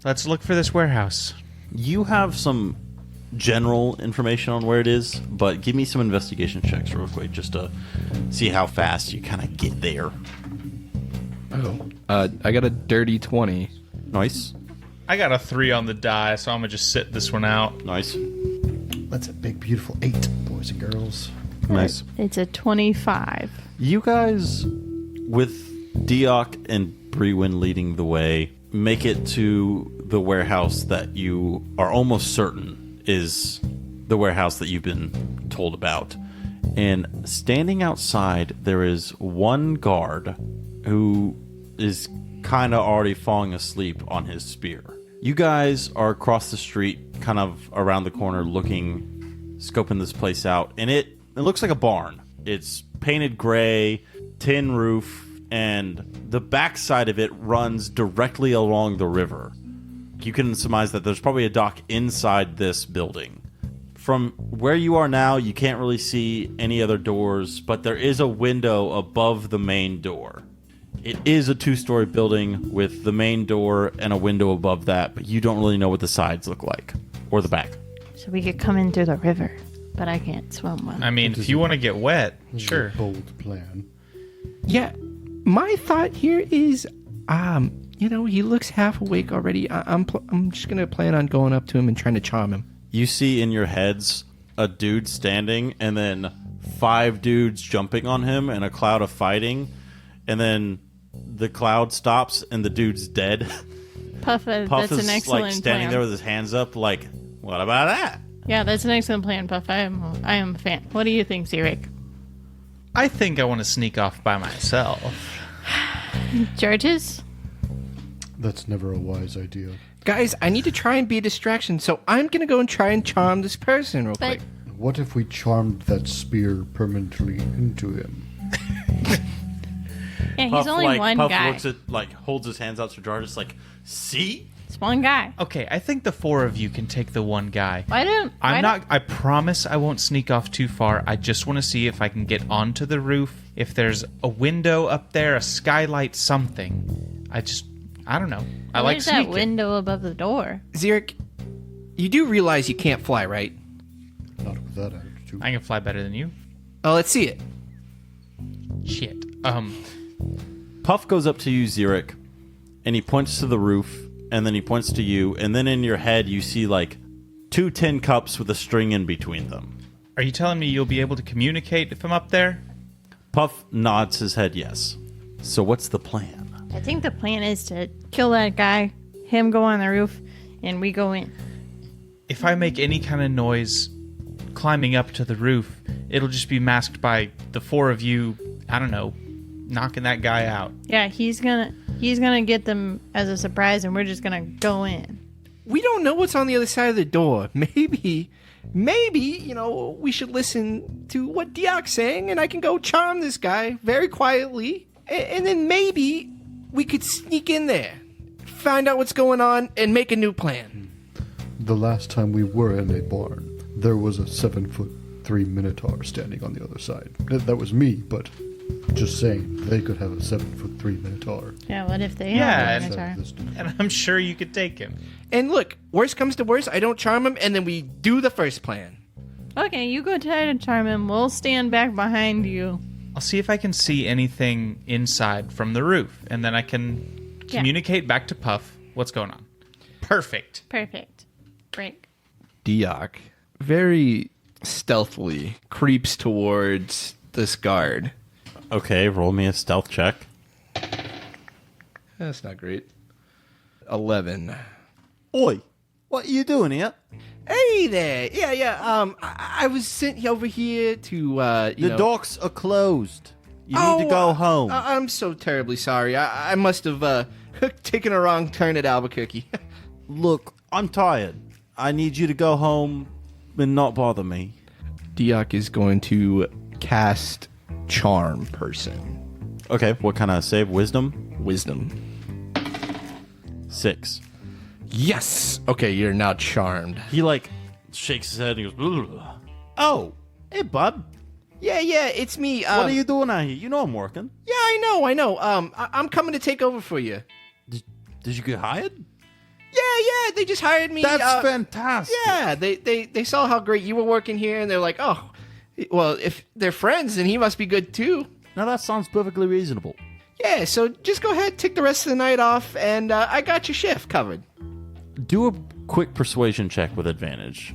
Let's look for this warehouse. You have some general information on where it is, but give me some investigation checks real quick just to see how fast you kind of get there. I got a dirty 20. Nice. I got a 3 on the die, so I'm gonna just sit this one out. Nice. That's a big, beautiful 8, boys and girls. Nice. It's a 25. You guys, with Deoc and Brewin leading the way, make it to the warehouse that you are almost certain is the warehouse that you've been told about. And standing outside, there is one guard who is kind of already falling asleep on his spear. You guys are across the street, kind of around the corner, looking, scoping this place out, and it looks like a barn. It's painted gray, tin roof, and the backside of it runs directly along the river. You can surmise that there's probably a dock inside this building. From where you are now, you can't really see any other doors, but there is a window above the main door. It is a 2-story building with the main door and a window above that, but you don't really know what the sides look like, or the back. So we could come in through the river, but I can't swim well. I mean, if you want to get wet, sure. Bold plan. Yeah, my thought here is, he looks half awake already. I'm just gonna plan on going up to him and trying to charm him. You see in your heads a dude standing, and then 5 dudes jumping on him in a cloud of fighting, and then the cloud stops and the dude's dead. Puff, Puff that's is an excellent like standing plan. there with his hands up, like, what about that? Yeah, that's an excellent plan, Puff. I am a fan. What do you think, Zurich? I think I want to sneak off by myself. Georges? That's never a wise idea. Guys, I need to try and be a distraction, so I'm gonna go and try and charm this person real But quick. What if we charmed that spear permanently into him? yeah, he's only one Puff guy. looks at, holds his hands out to Jarvis, like, see? It's one guy. Okay, I think the 4 of you can take the one guy. I promise I won't sneak off too far. I just want to see if I can get onto the roof. If there's a window up there, a skylight, something. I don't know. I like There's sneaking. that window above the door. Zurich, you do realize you can't fly, right? Not with that attitude. I can fly better than you. Oh, let's see it. Shit. Puff goes up to you, Zurich, and he points to the roof, and then he points to you, and then in your head you see, 2 tin cups with a string in between them. Are you telling me you'll be able to communicate if I'm up there? Puff nods his head yes. So what's the plan? I think the plan is to kill that guy, him go on the roof, and we go in. If I make any kind of noise climbing up to the roof, it'll just be masked by the 4 of you, I don't know, knocking that guy out. Yeah, he's gonna get them as a surprise, and we're just gonna go in. We don't know what's on the other side of the door. Maybe, we should listen to what Diak's saying, and I can go charm this guy very quietly, and then maybe we could sneak in there, find out what's going on, and make a new plan. The last time we were in a barn, there was a 7'3" Minotaur standing on the other side. That was me, but just saying, they could have a 7'3" Minotaur. Yeah, what if they Yeah, have a and- minotaur? And I'm sure you could take him. And look, worst comes to worst, I don't charm him, and then we do the first plan. Okay, you go try to charm him. We'll stand back behind you. I'll see if I can see anything inside from the roof, and then I can communicate back to Puff what's going on. Perfect. Perfect. Break. Diak very stealthily creeps towards this guard. Okay, roll me a stealth check. That's not great. 11. Oi, what are you doing here? Hey there. Yeah. I was sent over here to, The docks are closed. You need to go home. I'm so terribly sorry. I must have taken a wrong turn at Albuquerque. Look, I'm tired. I need you to go home and not bother me. Diok is going to cast Charm Person. Okay, what kind of save? Wisdom? Wisdom. 6. Yes! Okay, you're now charmed. He, like, shakes his head and he goes, ugh. Oh, hey, bud. Yeah, it's me. What are you doing out here? You know I'm working. Yeah, I know. I'm coming to take over for you. Did you get hired? Yeah, they just hired me. That's fantastic. Yeah, they saw how great you were working here, and they're like, oh, well, if they're friends, then he must be good too. Now that sounds perfectly reasonable. Yeah, so just go ahead, take the rest of the night off, and I got your shift covered. Do a quick persuasion check with advantage.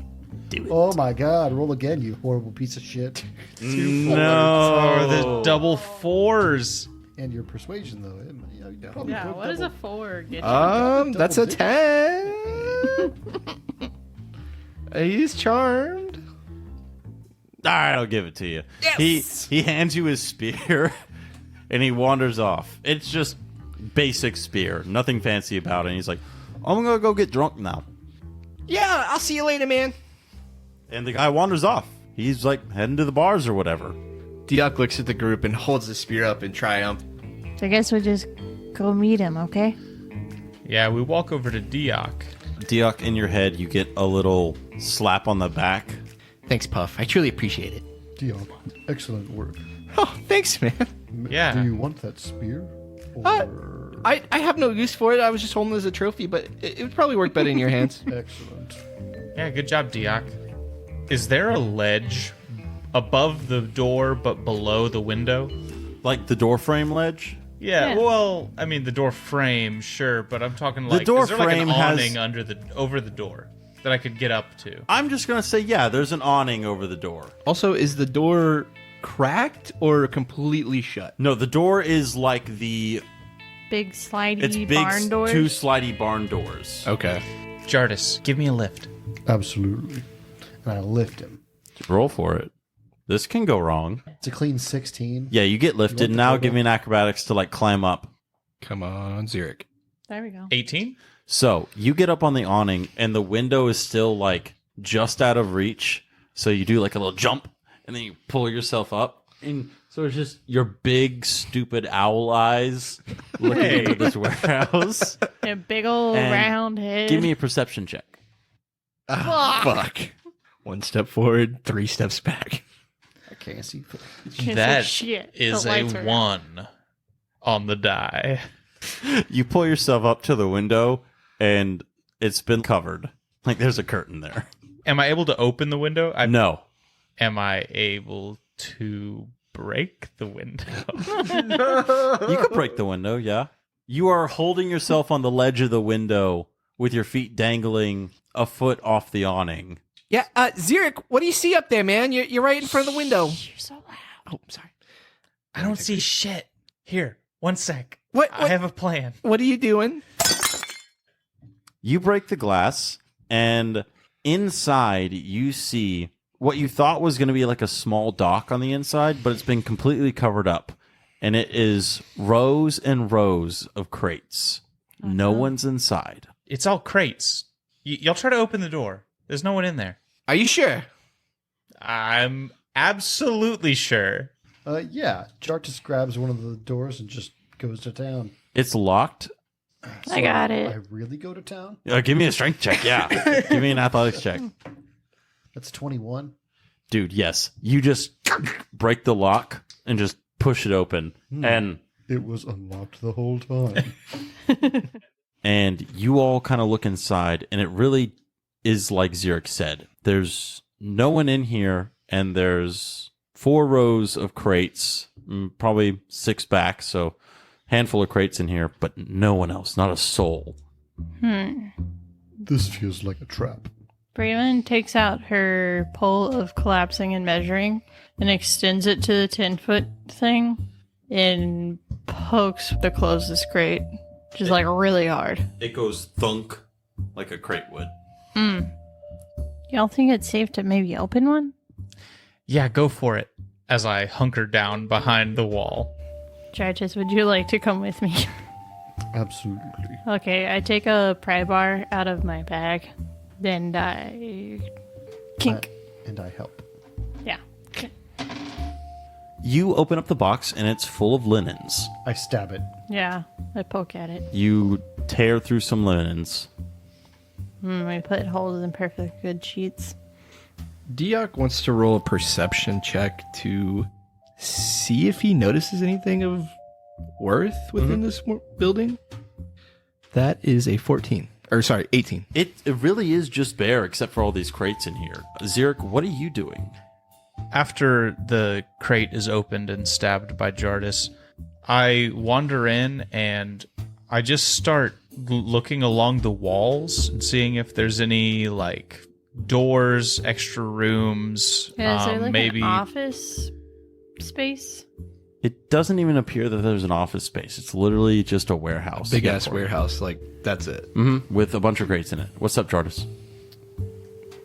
Do it. Oh my god, roll again, you horrible piece of shit. Oh, the No. double 4s. And your persuasion, though. Yeah, what does a 4 get you? That's a 10. He's charmed. All right, I'll give it to you. Yes! He hands you his spear, and he wanders off. It's just basic spear, nothing fancy about it. And he's like, I'm going to go get drunk now. Yeah, I'll see you later, man. And the guy wanders off. He's like heading to the bars or whatever. Diok looks at the group and holds the spear up in triumph. So I guess we'll just go meet him, okay? Yeah, we walk over to Diok. Diok, in your head, you get a little slap on the back. Thanks, Puff. I truly appreciate it. Dion, excellent work. Oh, thanks, man. Yeah. Do you want that spear? Or... I have no use for it. I was just holding it as a trophy, but it would probably work better in your hands. Excellent. Yeah, good job, Diok. Is there a ledge above the door but below the window? Like the door frame ledge? Yeah, Yeah. well, I mean the door frame, sure, but I'm talking like door is there like frame an has- awning over the door that I could get up to? I'm just going to say, yeah, there's an awning over the door. Also, is the door cracked or completely shut? No, the door is like the... Big slidey It's big, barn doors. 2 slidey barn doors. Okay. Jardis, give me a lift. Absolutely. And I lift him. Roll for it. This can go wrong. It's a clean 16. Yeah, you get lifted. the Now total? give me an acrobatics to like climb up. Come on, Zurich. There we go. 18? So you get up on the awning and the window is still like just out of reach. So you do like a little jump and then you pull yourself up. And so it's just your big, stupid owl eyes looking Hey. into this warehouse. A big old And round head. Give me a perception check. Fuck. 1 step forward, 3 steps back. I can't see. Can't say That shit. is The a lights are out. 1 on the die. You pull yourself up to the window and it's been covered. Like there's a curtain there. Am I able to open the window? No. Am I able to break the window? You could break the window, yeah. You are holding yourself on the ledge of the window with your feet dangling a foot off the awning. Yeah, Zurich, what do you see up there, man? You're right in front of the window. You're so loud. Oh, sorry. I don't see shit. Here, 1 sec. What- I have a plan. What are you doing? You break the glass, and inside you see what you thought was going to be like a small dock on the inside, but it's been completely covered up. And it is rows and rows of crates. No one's inside. It's all crates. Y'all try to open the door. There's no one in there. Are you sure? I'm absolutely sure. Yeah. Jart just grabs one of the doors and just goes to town. It's locked. I got I it. really go to town? Give me a strength check, yeah. Give me an athletics check. That's 21. Dude, yes. You just break the lock and just push it open. And It was unlocked the whole time. and you all kind of look inside, and it really is like Zurich said. There's no one in here, and there's 4 rows of crates, probably 6 back, so handful of crates in here, but no one else, not a soul. This feels like a trap. Bremen takes out her pole of collapsing and measuring and extends it to the 10-foot thing and pokes the closest crate, just like really hard. It goes thunk like a crate would. Y'all think it's safe to maybe open one? Yeah, go for it. As I hunker down behind the wall. Jartis, would you like to come with me? Absolutely. Okay, I take a pry bar out of my bag. Then I kink. And I help. Yeah. Okay. You open up the box, and it's full of linens. I stab it. Yeah, I poke at it. You tear through some linens. We put holes in perfect good sheets. Diok wants to roll a perception check to see if he notices anything of worth within this building. That is a 14. Or sorry, 18. It really is just bare, except for all these crates in here. Xeric, what are you doing? After the crate is opened and stabbed by Jardis, I wander in and I just start looking along the walls and seeing if there's any like doors, extra rooms, Yeah, is there like maybe an office space? It doesn't even appear that there's an office space. It's literally just a warehouse. Big ass warehouse, like that's it. Mm-hmm. With a bunch of crates in it. What's up, Jardis?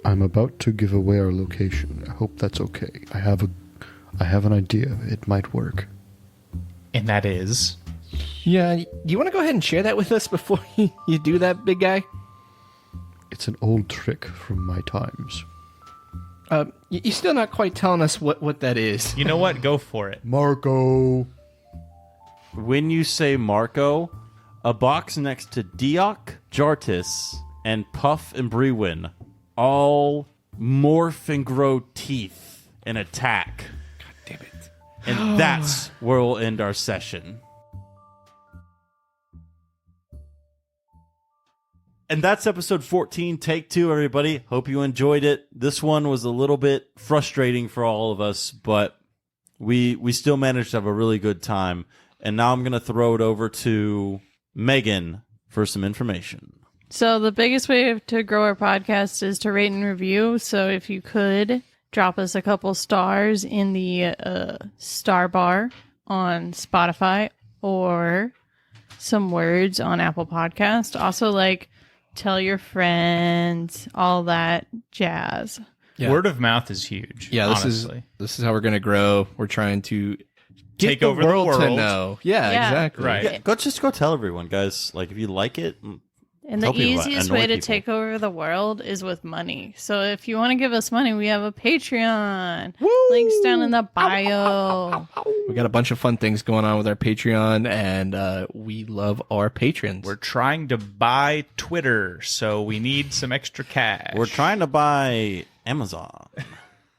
I'm about to give away our location. I hope that's okay. I have an idea. It might work. and that is Yeah, do you want to go ahead and share that with us before you do that, big guy? It's an old trick from my times. You're still not quite telling us what that is. you know what? Go for it. Marco. When you say Marco, a box next to Diok, Jartis, and Puff and Brewin all morph and grow teeth and attack. God damn it. And that's where we'll end our session. And that's episode 14, take 2, everybody. Hope you enjoyed it. This one was a little bit frustrating for all of us, but we still managed to have a really good time. And now I'm going to throw it over to Megan for some information. So the biggest way to grow our podcast is to rate and review. So if you could drop us a couple stars in the star bar on Spotify or some words on Apple Podcast. Also, like, tell your friends, all that jazz. Yeah. Word of mouth is huge. Yeah, honestly. this is how we're gonna grow. We're trying to get Take the over the world to world. know. Yeah, Yeah. exactly. Right. Yeah, go tell everyone, guys. Like, if you like it, And the Tell people that. easiest Annoy way to people. take over the world is with money. So if you want to give us money, we have a Patreon. Links down in the bio. We got a bunch of fun things going on with our Patreon, and we love our patrons. We're trying to buy Twitter, so we need some extra cash. we're trying to buy Amazon.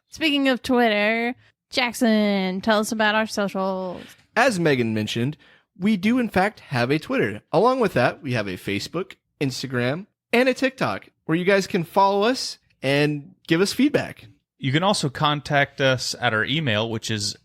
Speaking of Twitter, Jackson, tell us about our socials. As Megan mentioned, we do in fact have a Twitter. Along with that, we have a Facebook, Instagram, and a TikTok where you guys can follow us and give us feedback. You can also contact us at our email, which is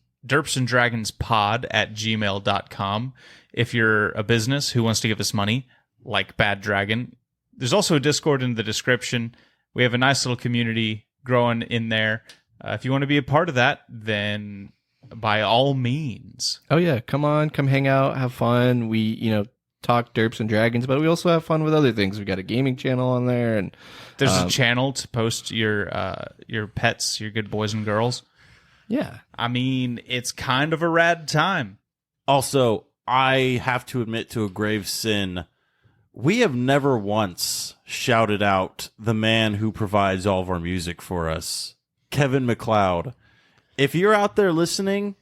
derpsanddragonspod@gmail.com. If you're a business who wants to give us money, like Bad Dragon. There's also a Discord in the description. We have a nice little community growing in there. If you want to be a part of that, then by all means. Oh yeah, come on, come hang out, have fun. We, talk derps and dragons, but we also have fun with other things. We got a gaming channel on there, and There's a channel to post your pets, your good boys and girls. yeah. I mean, it's kind of a rad time. Also, I have to admit to a grave sin. We have never once shouted out the man who provides all of our music for us, Kevin MacLeod. If you're out there listening,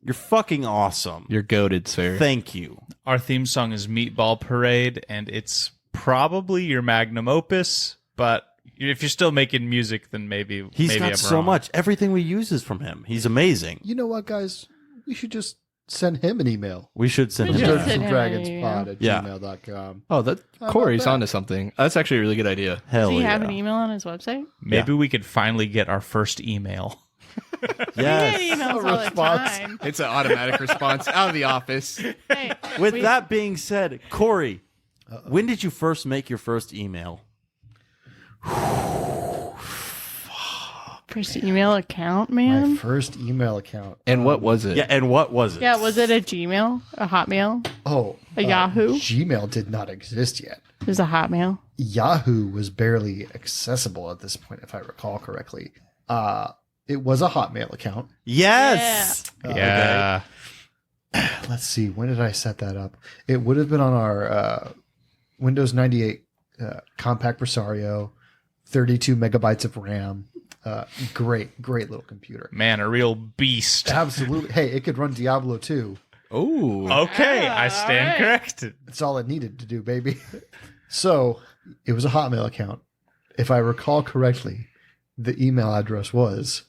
you're fucking awesome. You're goated, sir. Thank you. Our theme song is Meatball Parade, and it's probably your magnum opus, but if you're still making music, then maybe He's got I'm so wrong. much. Everything we use is from him. He's amazing. You know what, guys? We should just send him an email. We should send We him should that. send him an DerpsandDragonspod at Yeah. gmail.com. Oh, that about Corey's that? onto something. That's actually a really good idea. Hell Does he yeah. have an email on his website? Maybe we could finally get our first email. We get Yes. emails all the response. time. It's an automatic response out of the office. Hey, With we- that being said, Corey, when did you first make your first email? first email account, My man. first email account. And what was it? Yeah, and what was it? Yeah, was it a Gmail, a Hotmail? Oh, A Yahoo? Gmail did not exist yet. It was a Hotmail. Yahoo was barely accessible at this point, if I recall correctly. It was a Hotmail account. Yes. Yeah. let's see, when did I set that up? It would have been on our Windows 98 compact Presario, 32 megabytes of RAM. Great little computer. Man, a real beast. Absolutely. Hey, it could run Diablo 2. Oh, Okay, I stand alright. corrected. That's all it needed to do, baby. So it was a Hotmail account. If I recall correctly, the email address was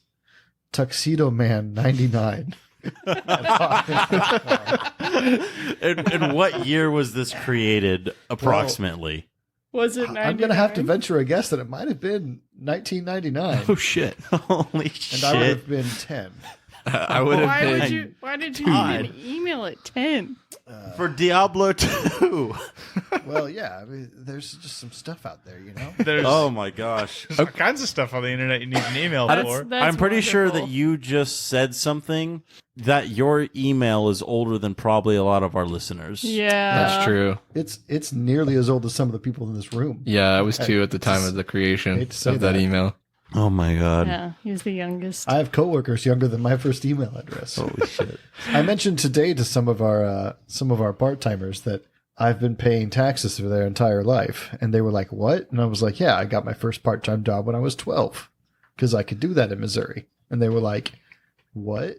tuxedoman99. And what year was this created, approximately? Was it 99? I'm going to have to venture a guess that it might have been 1999. Oh, shit. Holy shit. And I would have been 10. I would have Why been. did you God. even email at 10? For Diablo 2. Well, yeah, I mean, there's just some stuff out there, you know? There's Oh, my gosh. all kinds of stuff on the internet you need an email for. I'm pretty sure that wonderful. you just said something that your email is older than probably a lot of our listeners. Yeah. That's true. It's nearly as old as some of the people in this room. Yeah, I was 2 at the time of the creation hate to say of that that. email. Oh, my God. Yeah, he was the youngest. I have coworkers younger than my first email address. Holy shit. I mentioned today to some of our part-timers that I've been paying taxes for their entire life, and they were like, "What?" And I was like, "Yeah, I got my first part-time job when I was 12 because I could do that in Missouri." And they were like, "What?"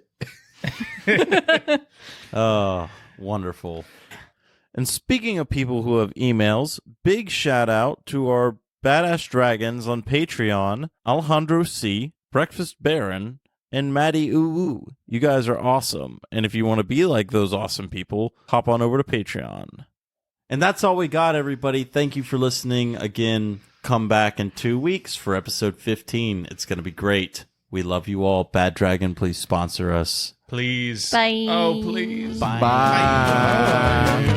Oh, wonderful. And speaking of people who have emails, big shout out to our badass dragons on Patreon, Alejandro C., Breakfast Baron, and Maddie Ooh. You guys are awesome. And if you want to be like those awesome people, hop on over to Patreon. And that's all we got, everybody. Thank you for listening. Again, come back in 2 weeks for episode 15. It's going to be great. We love you all. Bad Dragon, please sponsor us. Please. Bye. Oh, please. Bye. Bye.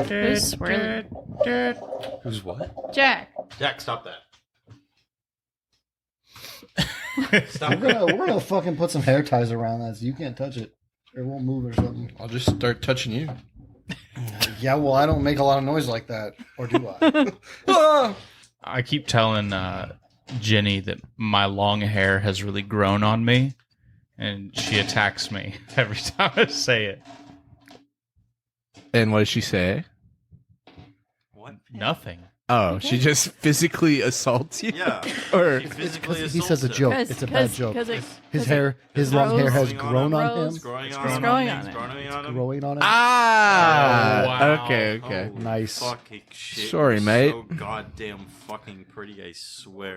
Who's swirling? Who's what? Jack. Jack, stop that. We're gonna fucking put some hair ties around that so you can't touch it. Or it won't move or something. I'll just start touching you. Yeah, well, I don't make a lot of noise like that. Or do I? I keep telling Jenny that my long hair has really grown on me, and she attacks me every time I say it. And what did she say? What? Nothing. Oh, she just physically assaults you? Yeah. Or He physically He says a assaulted. joke. Cause, It's a bad cause, joke. Cause it, His cause hair, his long hair has Growing grown on Grows. him. Growing It's on growing him. on It's it. growing on him. Growing on him. Ah! Oh, wow. Okay. Oh, Nice. fucking shit. Sorry, You're mate. So goddamn fucking pretty, I swear.